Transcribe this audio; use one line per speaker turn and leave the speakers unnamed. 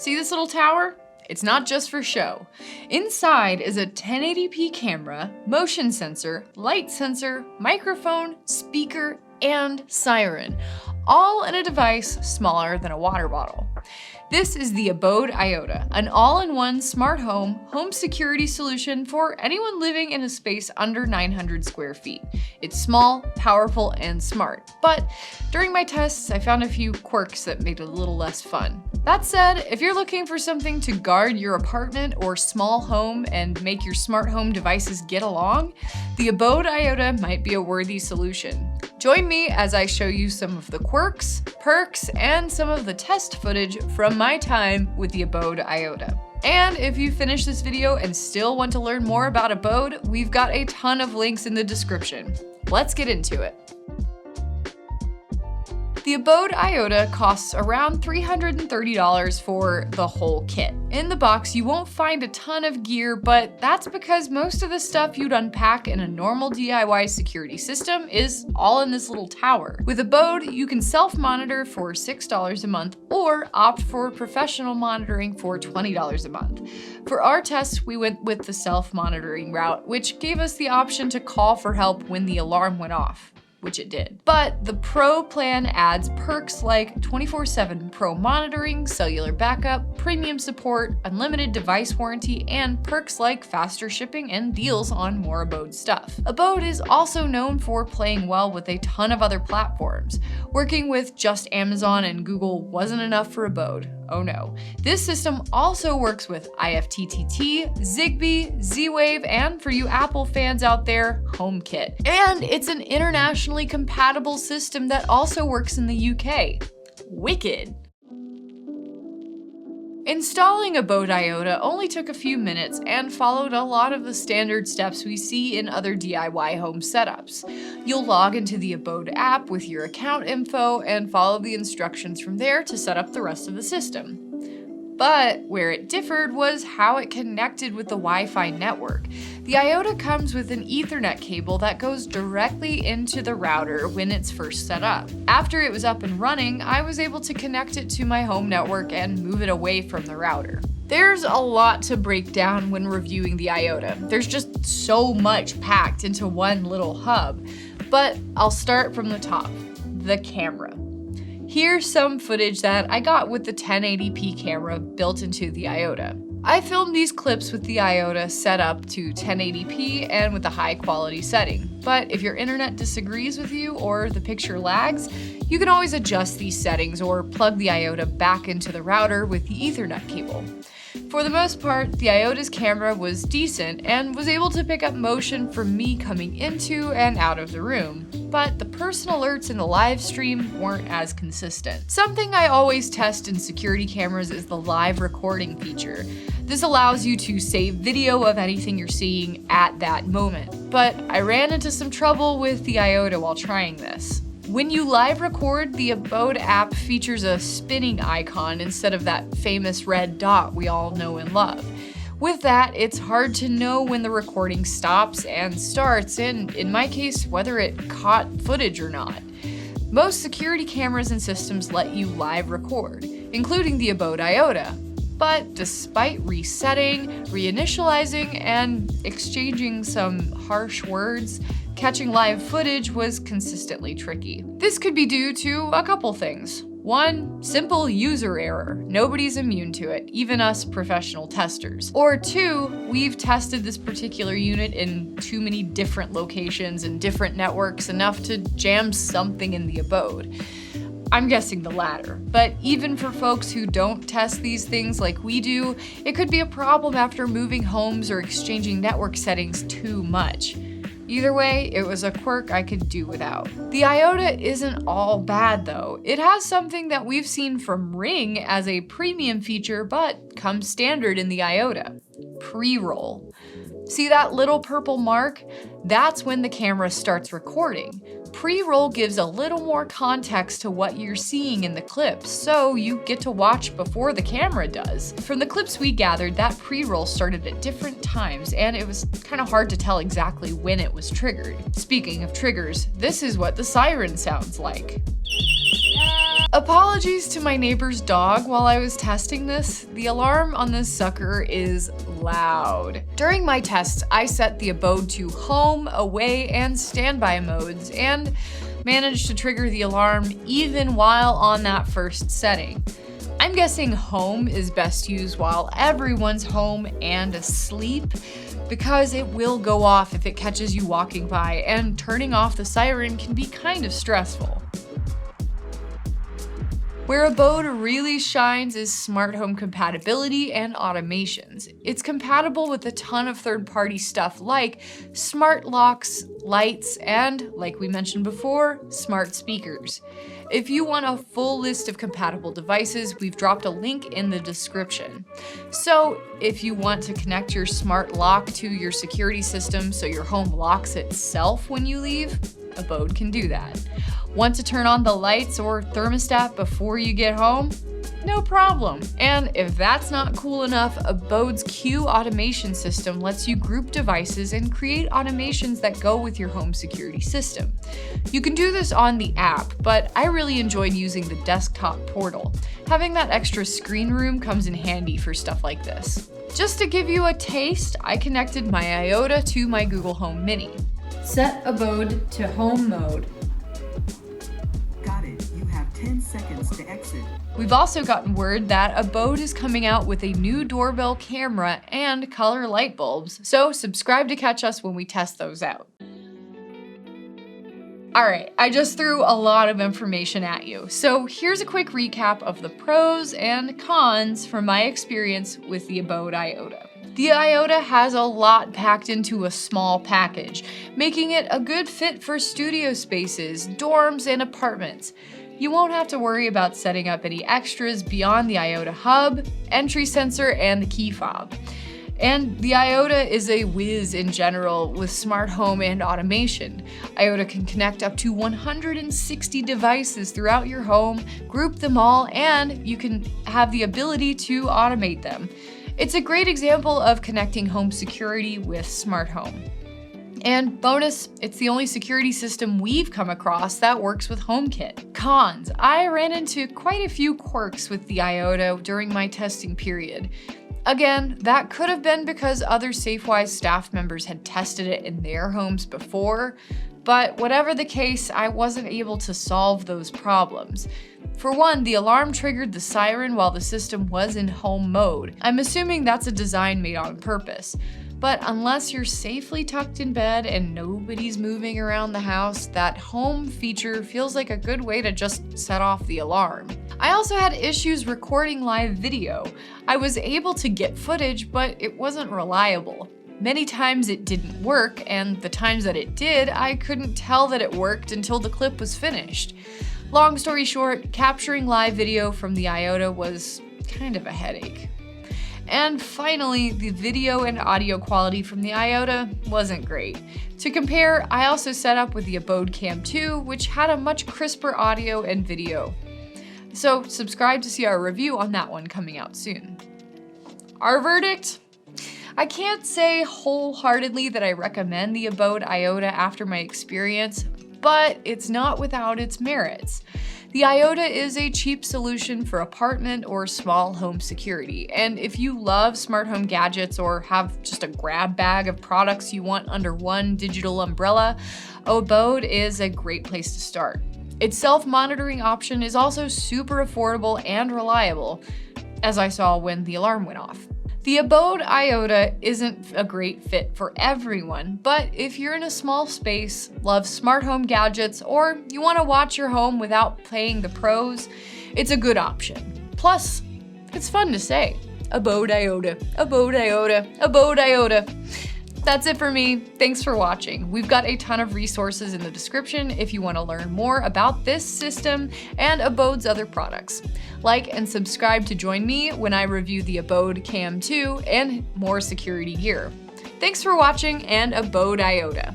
See this little tower? It's not just for show. Inside is a 1080p camera, motion sensor, light sensor, microphone, speaker, and siren, all in a device smaller than a water bottle. This is the Abode IOTA, an all-in-one smart home security solution for anyone living in a space under 900 square feet. It's small, powerful, and smart. But during my tests, I found a few quirks that made it a little less fun. That said, if you're looking for something to guard your apartment or small home and make your smart home devices get along, the Abode IOTA might be a worthy solution. Join me as I show you some of the quirks, perks, and some of the test footage from my time with the Abode IOTA. And if you finish this video and still want to learn more about Abode, we've got a ton of links in the description. Let's get into it. The Abode IOTA costs around $330 for the whole kit. In the box, you won't find a ton of gear, but that's because most of the stuff you'd unpack in a normal DIY security system is all in this little tower. With Abode, you can self-monitor for $6 a month or opt for professional monitoring for $20 a month. For our test, we went with the self-monitoring route, which gave us the option to call for help when the alarm went off, which it did. But the Pro plan adds perks like 24/7 Pro monitoring, cellular backup, premium support, unlimited device warranty, and perks like faster shipping and deals on more Abode stuff. Abode is also known for playing well with a ton of other platforms. Working with just Amazon and Google wasn't enough for Abode. Oh no. This system also works with IFTTT, Zigbee, Z-Wave, and for you Apple fans out there, HomeKit. And it's an internationally compatible system that also works in the UK. Wicked. Installing Abode IOTA only took a few minutes and followed a lot of the standard steps we see in other DIY home setups. You'll log into the Abode app with your account info and follow the instructions from there to set up the rest of the system. But where it differed was how it connected with the Wi-Fi network. The IOTA comes with an Ethernet cable that goes directly into the router when it's first set up. After it was up and running, I was able to connect it to my home network and move it away from the router. There's a lot to break down when reviewing the IOTA. There's just so much packed into one little hub. But I'll start from the top, the camera. Here's some footage that I got with the 1080p camera built into the IOTA. I filmed these clips with the IOTA set up to 1080p and with a high quality setting. But if your internet disagrees with you or the picture lags, you can always adjust these settings or plug the IOTA back into the router with the Ethernet cable. For the most part, the IOTA's camera was decent and was able to pick up motion from me coming into and out of the room, but the person alerts in the live stream weren't as consistent. Something I always test in security cameras is the live recording feature. This allows you to save video of anything you're seeing at that moment, but I ran into some trouble with the IOTA while trying this. When you live record, the Abode app features a spinning icon instead of that famous red dot we all know and love. With that, it's hard to know when the recording stops and starts, and in my case, whether it caught footage or not. Most security cameras and systems let you live record, including the Abode IOTA. But despite resetting, reinitializing, and exchanging some harsh words, catching live footage was consistently tricky. This could be due to a couple things. One, simple user error. Nobody's immune to it, even us professional testers. Or two, we've tested this particular unit in too many different locations and different networks enough to jam something in the Abode. I'm guessing the latter, but even for folks who don't test these things like we do, it could be a problem after moving homes or exchanging network settings too much. Either way, it was a quirk I could do without. The IOTA isn't all bad though. It has something that we've seen from Ring as a premium feature but comes standard in the IOTA: pre-roll. See that little purple mark? That's when the camera starts recording. Pre-roll gives a little more context to what you're seeing in the clips, so you get to watch before the camera does. From the clips we gathered, that pre-roll started at different times, and it was kind of hard to tell exactly when it was triggered. Speaking of triggers, this is what the siren sounds like. Apologies to my neighbor's dog while I was testing this. The alarm on this sucker is loud. During my tests, I set the Abode to home, away, and standby modes, and managed to trigger the alarm even while on that first setting. I'm guessing home is best used while everyone's home and asleep, because it will go off if it catches you walking by, and turning off the siren can be kind of stressful. Where Abode really shines is smart home compatibility and automations. It's compatible with a ton of third-party stuff like smart locks, lights, and, like we mentioned before, smart speakers. If you want a full list of compatible devices, we've dropped a link in the description. So if you want to connect your smart lock to your security system so your home locks itself when you leave, Abode can do that. Want to turn on the lights or thermostat before you get home? No problem. And if that's not cool enough, Abode's Q automation system lets you group devices and create automations that go with your home security system. You can do this on the app, but I really enjoyed using the desktop portal. Having that extra screen room comes in handy for stuff like this. Just to give you a taste, I connected my IOTA to my Google Home Mini. Set Abode to home mode.
Got it. You have 10 seconds to exit.
We've also gotten word that Abode is coming out with a new doorbell camera and color light bulbs, so subscribe to catch us when we test those out. Alright, I just threw a lot of information at you, so here's a quick recap of the pros and cons from my experience with the Abode IOTA. The IOTA has a lot packed into a small package, making it a good fit for studio spaces, dorms, and apartments. You won't have to worry about setting up any extras beyond the IOTA hub, entry sensor, and the key fob. And the IOTA is a whiz in general with smart home and automation. IOTA can connect up to 160 devices throughout your home, group them all, and you can have the ability to automate them. It's a great example of connecting home security with smart home. And bonus, it's the only security system we've come across that works with HomeKit. Cons, I ran into quite a few quirks with the IOTA during my testing period. Again, that could have been because other SafeWise staff members had tested it in their homes before, but whatever the case, I wasn't able to solve those problems. For one, the alarm triggered the siren while the system was in home mode. I'm assuming that's a design made on purpose. But unless you're safely tucked in bed and nobody's moving around the house, that home feature feels like a good way to just set off the alarm. I also had issues recording live video. I was able to get footage, but it wasn't reliable. Many times it didn't work, and the times that it did, I couldn't tell that it worked until the clip was finished. Long story short, capturing live video from the IOTA was kind of a headache. And finally, the video and audio quality from the IOTA wasn't great. To compare, I also set up with the Abode Cam 2, which had a much crisper audio and video. So subscribe to see our review on that one coming out soon. Our verdict? I can't say wholeheartedly that I recommend the Abode IOTA after my experience, but it's not without its merits. The IOTA is a cheap solution for apartment or small home security, and if you love smart home gadgets or have just a grab bag of products you want under one digital umbrella, Abode is a great place to start. Its self-monitoring option is also super affordable and reliable, as I saw when the alarm went off. The Abode IOTA isn't a great fit for everyone, but if you're in a small space, love smart home gadgets, or you want to watch your home without paying the pros, it's a good option. Plus, it's fun to say. Abode IOTA, Abode IOTA, Abode IOTA. That's it for me. Thanks for watching. We've got a ton of resources in the description if you want to learn more about this system and Abode's other products. Like and subscribe to join me when I review the Abode Cam 2 and more security gear. Thanks for watching, and Abode IOTA.